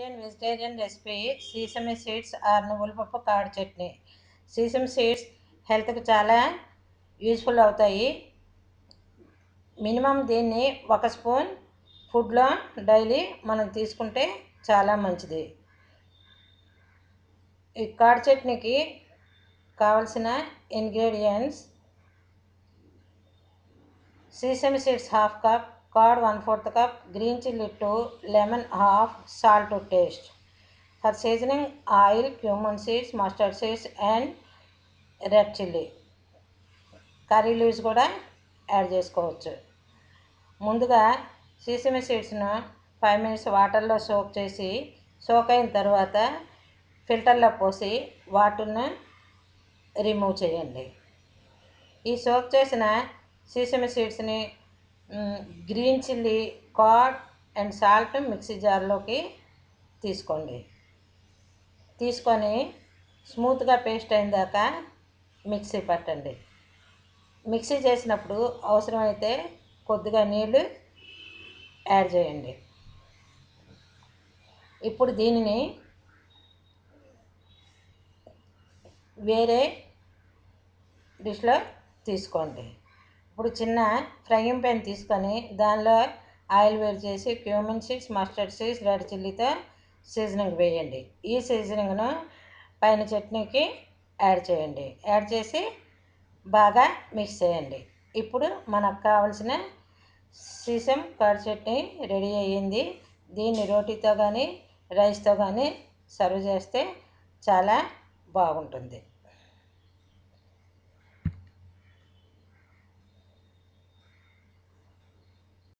Indian vegetarian recipe sesame seeds or నువ్వుల పప్పు కాడు చట్నీ. సీసమ్ సీడ్స్ హెల్త్కి చాలా యూజ్ఫుల్ అవుతాయి. మినిమం దీన్ని 1 స్పూన్ ఫుడ్లో డైలీ మనం తీసుకుంటే చాలా మంచిది. ఈ కాడు చట్నీకి కావలసిన ingredients: sesame seeds half cup, curd 1/4 cup, green chilli 2, lemon half, salt to taste. For seasoning, oil, cumin seeds, mustard seeds and red chilli. Curry leaves కూడా యాడ్ చేసుకోవచ్చు. ముందుగా సీసమి సీడ్స్ను 5 minutes వాటర్లో సోక్ అయిన తర్వాత ఫిల్టర్లో పోసి వాటర్ను రిమూవ్ చేయండి. ఈ సోక్ చేసిన సీసమి సీడ్స్ని green chilli, curd and salt mixie జార్లోకి తీసుకొని స్మూత్గా పేస్ట్ అయిన దాకా మిక్సీ పట్టండి. మిక్సీ చేసినప్పుడు అవసరమైతే కొద్దిగా నీళ్ళు యాడ్ చేయండి. ఇప్పుడు దీనిని వేరే డిష్లో తీసుకోండి. ఇప్పుడు చిన్న ఫ్రైయింగ్ ప్యాన్ తీసుకొని దానిలో ఆయిల్ వేడి చేసి cumin seeds, mustard seeds, red చిల్లీతో సీజనింగ్ వేయండి. ఈ సీజనింగ్ను పైన చట్నీకి యాడ్ చేసి బాగా మిక్స్ చేయండి. ఇప్పుడు మనకు కావలసిన సీసమ్ కర్డ్ చట్నీ రెడీ అయ్యింది. దీన్ని రోటీతో కానీ రైస్తో కానీ సర్వ్ చేస్తే చాలా బాగుంటుంది.